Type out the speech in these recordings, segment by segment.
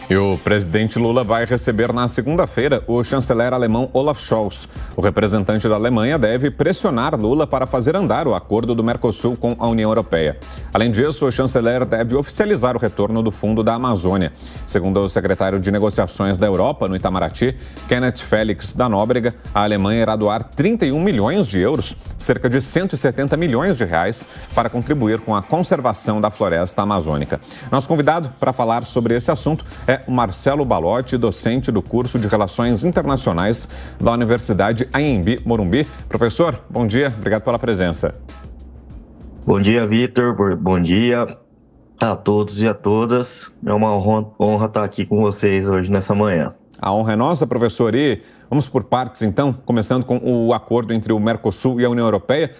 E o presidente Lula vai receber na segunda-feira o chanceler alemão Olaf Scholz. O representante da Alemanha deve pressionar Lula para fazer andar o acordo do Mercosul com a União Europeia. Além disso, o chanceler deve oficializar o retorno do Fundo da Amazônia. Segundo o secretário de Negociações da Europa, no Itamaraty, Kenneth Felix da Nóbrega, a Alemanha irá doar 31 milhões de euros, cerca de 170 milhões de reais, para contribuir com a conservação da floresta amazônica. Nosso convidado para falar sobre esse assunto é o Marcelo Balotti, docente do curso de Relações Internacionais da Universidade Anhembi Morumbi. Professor, bom dia, obrigado pela presença. Bom dia, Vitor, bom dia a todos e a todas. É uma honra estar aqui com vocês hoje nessa manhã. A honra é nossa, professor. E vamos por partes, então, começando com o acordo entre o Mercosul e a União Europeia.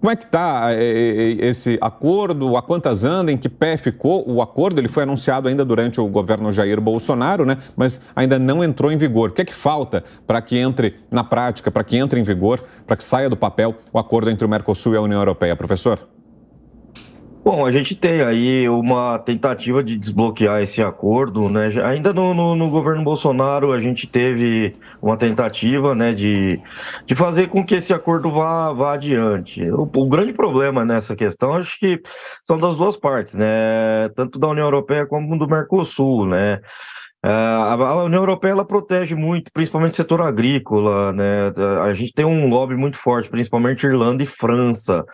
Como é que está esse acordo? A quantas anda? Em que pé ficou o acordo? Ele foi anunciado ainda durante o governo Jair Bolsonaro, né? Mas ainda não entrou em vigor. O que é que falta para que entre na prática, para que entre em vigor, para que saia do papel o acordo entre o Mercosul e a União Europeia, professor? Bom, a gente tem aí uma tentativa de desbloquear esse acordo, né? Ainda no governo Bolsonaro a gente teve uma tentativa, né, de fazer com que esse acordo vá adiante. O grande problema nessa questão, acho que são das duas partes, né? Tanto da União Europeia como do Mercosul, né? A União Europeia ela protege muito, principalmente o setor agrícola, né? A gente tem um lobby muito forte, principalmente Irlanda e França.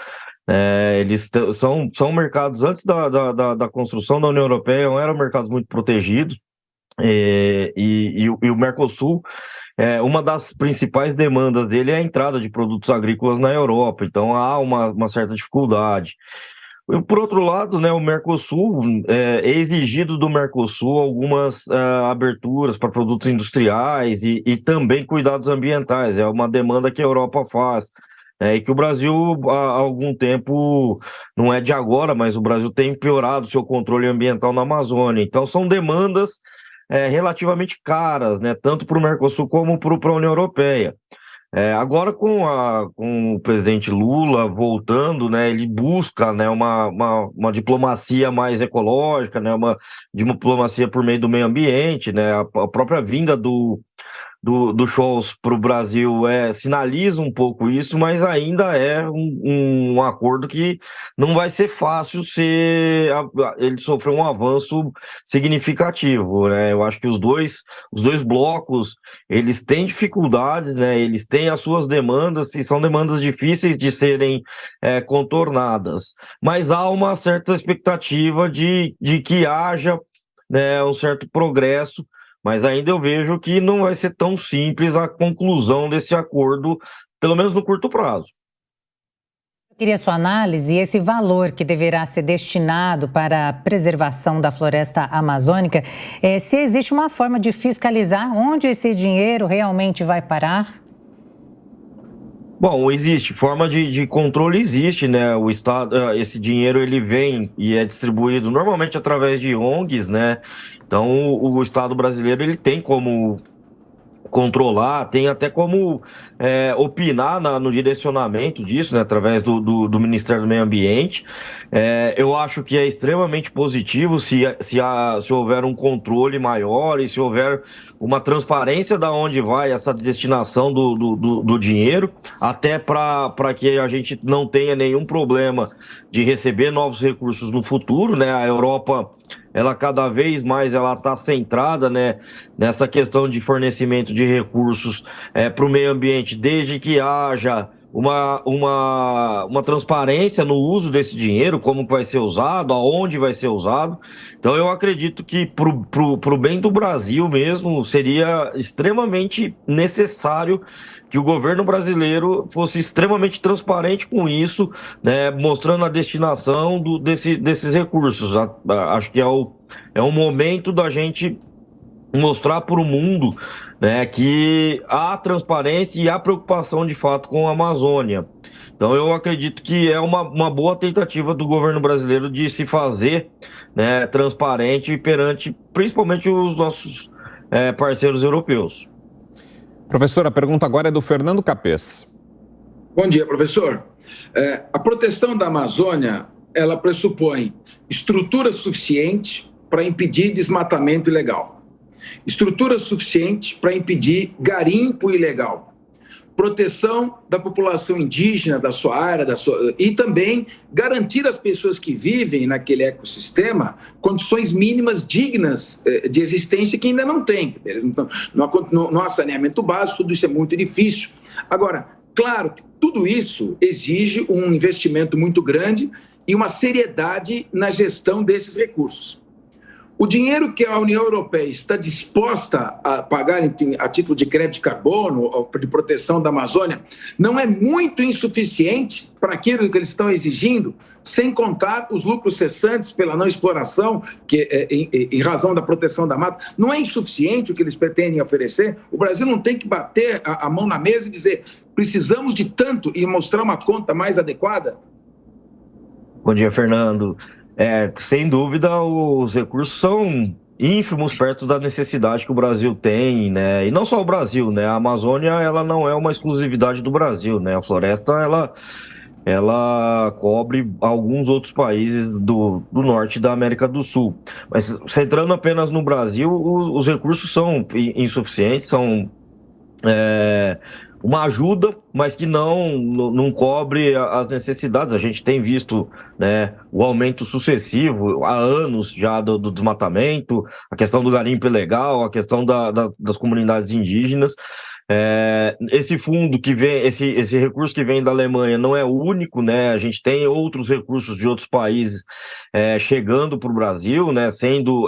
Eles são mercados, antes da construção da União Europeia, eram mercados muito protegidos, e o Mercosul, uma das principais demandas dele é a entrada de produtos agrícolas na Europa, então há uma certa dificuldade. Por outro lado, né, o Mercosul, é exigido do Mercosul algumas aberturas para produtos industriais e também cuidados ambientais, é uma demanda que a Europa faz. E que o Brasil, há algum tempo, não é de agora, mas o Brasil tem piorado seu controle ambiental na Amazônia. Então, são demandas relativamente caras, né, tanto para o Mercosul como para a União Europeia. Agora, com o presidente Lula voltando, né, ele busca, né, uma diplomacia mais ecológica, né, uma diplomacia por meio do meio ambiente, né, a própria vinda do Scholz para o Brasil sinaliza um pouco isso, mas ainda é um acordo que não vai ser fácil ele sofrer um avanço significativo, né? Eu acho que os dois blocos, eles têm dificuldades, né? Eles têm as suas demandas, e são demandas difíceis de serem contornadas, mas há uma certa expectativa de que haja, né, um certo progresso. Mas ainda eu vejo que não vai ser tão simples a conclusão desse acordo, pelo menos no curto prazo. Eu queria sua análise, esse valor que deverá ser destinado para a preservação da floresta amazônica, se existe uma forma de fiscalizar onde esse dinheiro realmente vai parar? Bom, existe, forma de controle existe, né? O Estado, esse dinheiro ele vem e é distribuído normalmente através de ONGs, né? Então, o Estado brasileiro ele tem como controlar, tem até como opinar no direcionamento disso, né, através do Ministério do Meio Ambiente. Eu acho que é extremamente positivo se houver um controle maior e se houver uma transparência da onde vai essa destinação do dinheiro, até para que a gente não tenha nenhum problema de receber novos recursos no futuro, né? A Europa, ela cada vez mais ela está centrada, né, nessa questão de fornecimento de recursos para o meio ambiente, desde que haja uma transparência no uso desse dinheiro, como vai ser usado, aonde vai ser usado. Então eu acredito que pro bem do Brasil mesmo, seria extremamente necessário que o governo brasileiro fosse extremamente transparente com isso, né, mostrando a destinação desses recursos. Acho que é o momento da gente mostrar para o mundo, né, que há transparência e há preocupação de fato com a Amazônia. Então eu acredito que é uma boa tentativa do governo brasileiro de se fazer, né, transparente perante principalmente os nossos parceiros europeus. Professor, a pergunta agora é do Fernando Capês. Bom dia, professor. A proteção da Amazônia, ela pressupõe estrutura suficiente para impedir desmatamento ilegal. estrutura suficiente para impedir garimpo ilegal, proteção da população indígena, da sua área, e também garantir às pessoas que vivem naquele ecossistema condições mínimas dignas de existência que ainda não têm. Então, não há saneamento básico, tudo isso é muito difícil. Agora, claro que tudo isso exige um investimento muito grande e uma seriedade na gestão desses recursos. O dinheiro que a União Europeia está disposta a pagar a título de crédito de carbono, de proteção da Amazônia, não é muito insuficiente para aquilo que eles estão exigindo, sem contar os lucros cessantes pela não exploração, em razão da proteção da mata. Não é insuficiente o que eles pretendem oferecer. O Brasil não tem que bater a mão na mesa e dizer precisamos de tanto e mostrar uma conta mais adequada? Bom dia, Fernando. Sem dúvida, os recursos são ínfimos perto da necessidade que o Brasil tem, né? E não só o Brasil, né? A Amazônia, ela não é uma exclusividade do Brasil, né? A floresta, ela cobre alguns outros países do norte da América do Sul. Mas, centrando apenas no Brasil, os recursos são insuficientes, são uma ajuda, mas que não cobre as necessidades. A gente tem visto, né, o aumento sucessivo há anos já do desmatamento, a questão do garimpo ilegal, a questão das comunidades indígenas. Esse fundo que vem, esse recurso que vem da Alemanha não é o único, né? A gente tem outros recursos de outros países chegando para o Brasil, né? Sendo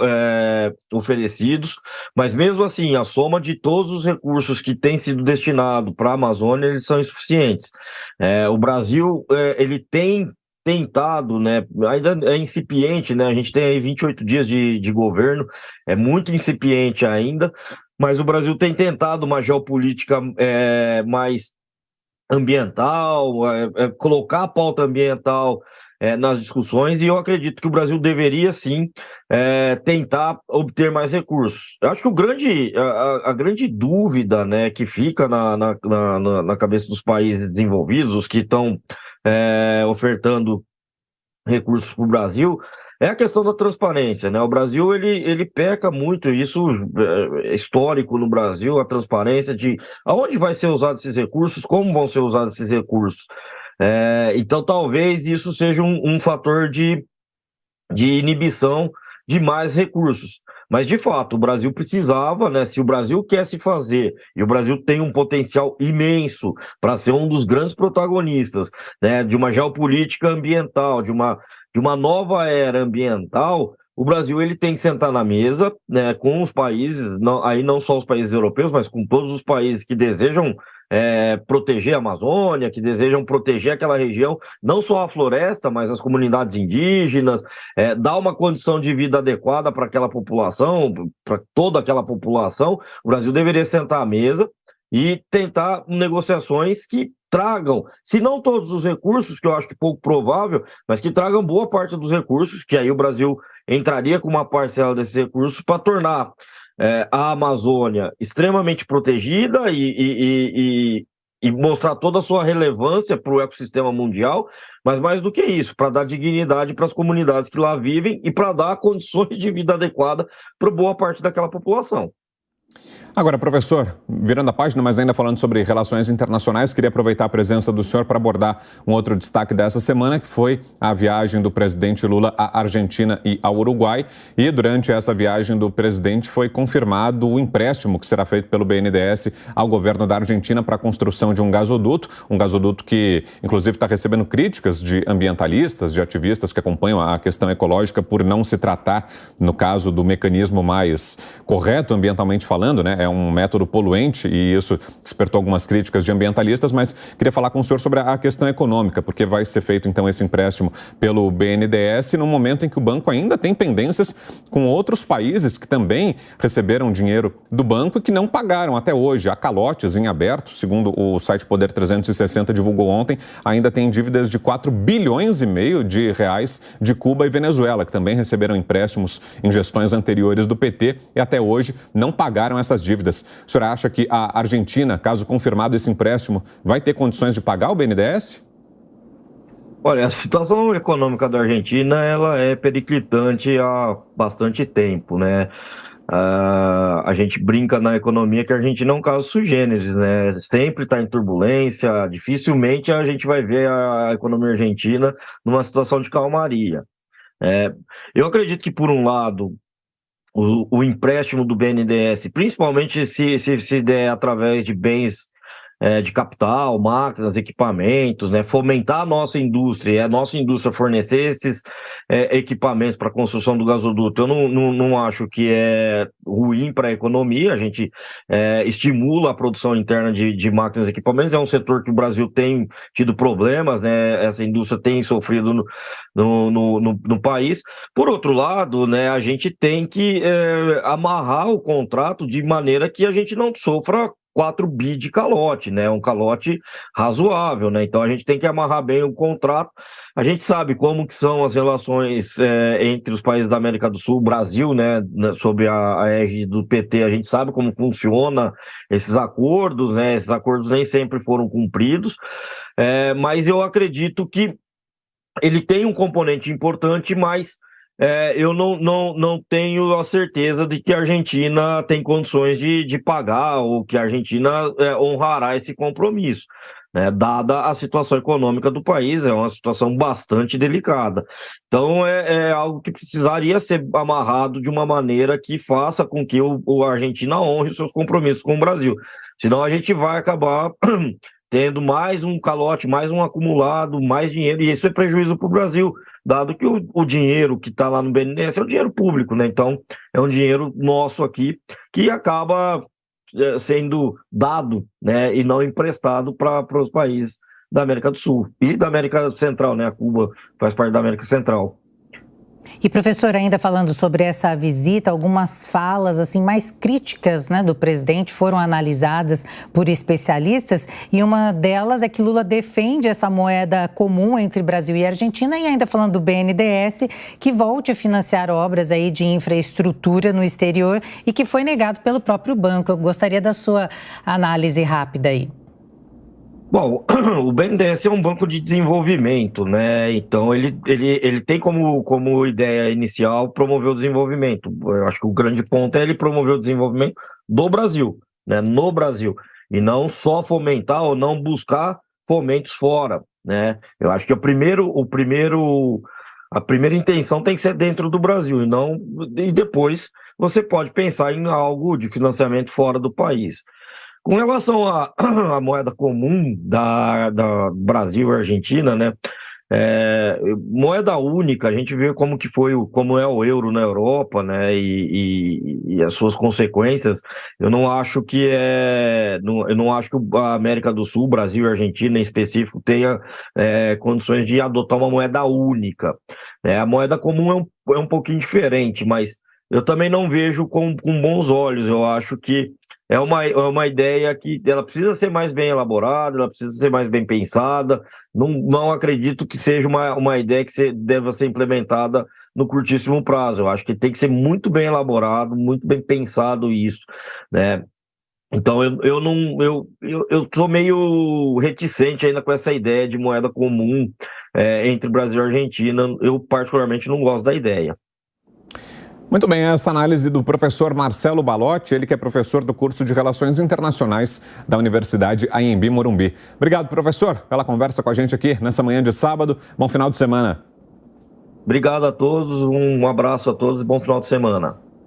oferecidos, mas mesmo assim, a soma de todos os recursos que têm sido destinados para a Amazônia, eles são insuficientes. O Brasil, ele tem tentado, né? Ainda é incipiente, né? A gente tem aí 28 dias de governo, é muito incipiente ainda, mas o Brasil tem tentado uma geopolítica mais ambiental, colocar a pauta ambiental nas discussões, e eu acredito que o Brasil deveria, sim, tentar obter mais recursos. Eu acho que a grande dúvida, né, que fica na cabeça dos países desenvolvidos, os que estão ofertando recursos para o Brasil, é a questão da transparência, né? O Brasil, ele peca muito, isso é histórico no Brasil, a transparência de aonde vai ser usado esses recursos, como vão ser usados esses recursos. Então, talvez isso seja um fator de inibição de mais recursos. Mas, de fato, o Brasil precisava, né? Se o Brasil quer se fazer, e o Brasil tem um potencial imenso para ser um dos grandes protagonistas, né, de uma geopolítica ambiental, de uma nova era ambiental, o Brasil, ele tem que sentar na mesa, né, com os países, não só os países europeus, mas com todos os países que desejam proteger a Amazônia, que desejam proteger aquela região, não só a floresta, mas as comunidades indígenas, dar uma condição de vida adequada para aquela população, para toda aquela população. O Brasil deveria sentar à mesa e tentar negociações que tragam, se não todos os recursos, que eu acho que pouco provável, mas que tragam boa parte dos recursos, que aí o Brasil entraria com uma parcela desses recursos para tornar a Amazônia extremamente protegida e mostrar toda a sua relevância para o ecossistema mundial, mas mais do que isso, para dar dignidade para as comunidades que lá vivem e para dar condições de vida adequada para boa parte daquela população. Agora, professor, virando a página, mas ainda falando sobre relações internacionais, queria aproveitar a presença do senhor para abordar um outro destaque dessa semana, que foi a viagem do presidente Lula à Argentina e ao Uruguai. E durante essa viagem do presidente foi confirmado o empréstimo que será feito pelo BNDES ao governo da Argentina para a construção de um gasoduto que, inclusive, está recebendo críticas de ambientalistas, de ativistas que acompanham a questão ecológica por não se tratar, no caso, do mecanismo mais correto ambientalmente falando, né? É um método poluente e isso despertou algumas críticas de ambientalistas, mas queria falar com o senhor sobre a questão econômica, porque vai ser feito então esse empréstimo pelo BNDES no momento em que o banco ainda tem pendências com outros países que também receberam dinheiro do banco e que não pagaram até hoje. Há calotes em aberto, segundo o site Poder 360 divulgou ontem, ainda tem dívidas de 4,5 bilhões de reais de Cuba e Venezuela, que também receberam empréstimos em gestões anteriores do PT e até hoje não pagaram essas dívidas. O senhor acha que a Argentina, caso confirmado esse empréstimo, vai ter condições de pagar o BNDES? Olha, a situação econômica da Argentina, ela é periclitante há bastante tempo, né? A gente brinca na economia que a Argentina é um caso sui generis, né? Sempre está em turbulência, dificilmente a gente vai ver a economia argentina numa situação de calmaria. Eu acredito que, por um lado, o empréstimo do BNDES, principalmente se der através de bens de capital, máquinas, equipamentos, né, fomentar a nossa indústria, e a nossa indústria fornecer esses equipamentos para a construção do gasoduto, eu não acho que é ruim para a economia. A gente estimula a produção interna de máquinas e equipamentos. É um setor que o Brasil tem tido problemas, né, essa indústria tem sofrido no país. Por outro lado, né, a gente tem que amarrar o contrato de maneira que a gente não sofra 4 bi de calote, né? Um calote razoável, né? Então a gente tem que amarrar bem o contrato. A gente sabe como que são as relações entre os países da América do Sul, Brasil, né? Sob a égide do PT, a gente sabe como funciona esses acordos, né? Esses acordos nem sempre foram cumpridos, mas eu acredito que ele tem um componente importante, mas eu não tenho a certeza de que a Argentina tem condições de pagar, ou que a Argentina honrará esse compromisso, né? Dada a situação econômica do país, é uma situação bastante delicada. Então, é algo que precisaria ser amarrado de uma maneira que faça com que a Argentina honre os seus compromissos com o Brasil. Senão a gente vai acabar tendo mais um calote, mais um acumulado, mais dinheiro, e isso é prejuízo para o Brasil, dado que o dinheiro que está lá no BNDES é um dinheiro público, né? Então, é um dinheiro nosso aqui que acaba sendo dado, né, e não emprestado para os países da América do Sul e da América Central, né? A Cuba faz parte da América Central. E, professor, ainda falando sobre essa visita, algumas falas assim mais críticas, né, do presidente foram analisadas por especialistas, e uma delas é que Lula defende essa moeda comum entre Brasil e Argentina, e ainda falando do BNDES, que volte a financiar obras aí de infraestrutura no exterior e que foi negado pelo próprio banco. Eu gostaria da sua análise rápida aí. Bom, o BNDES é um banco de desenvolvimento, né? Então ele tem como ideia inicial promover o desenvolvimento. Eu acho que o grande ponto é ele promover o desenvolvimento do Brasil, né? No Brasil, e não só fomentar ou não buscar fomentos fora, né? Eu acho que a primeira intenção tem que ser dentro do Brasil, e depois você pode pensar em algo de financiamento fora do país. Com relação à moeda comum da Brasil e Argentina, né? Moeda única, a gente vê como é o euro na Europa, né? E as suas consequências. Eu não acho que a América do Sul, Brasil e Argentina em específico, tenha condições de adotar uma moeda única. A moeda comum é um pouquinho diferente, mas eu também não vejo com bons olhos. Eu acho que é uma ideia que ela precisa ser mais bem elaborada, ela precisa ser mais bem pensada. Não acredito que seja uma ideia que deva ser implementada no curtíssimo prazo. Eu acho que tem que ser muito bem elaborado, muito bem pensado isso, né? Então eu sou meio reticente ainda com essa ideia de moeda comum entre Brasil e Argentina. Eu particularmente não gosto da ideia. Muito bem, essa análise do professor Marcelo Balotti, ele que é professor do curso de Relações Internacionais da Universidade Anhembi Morumbi. Obrigado, professor, pela conversa com a gente aqui nessa manhã de sábado. Bom final de semana. Obrigado a todos, um abraço a todos e bom final de semana.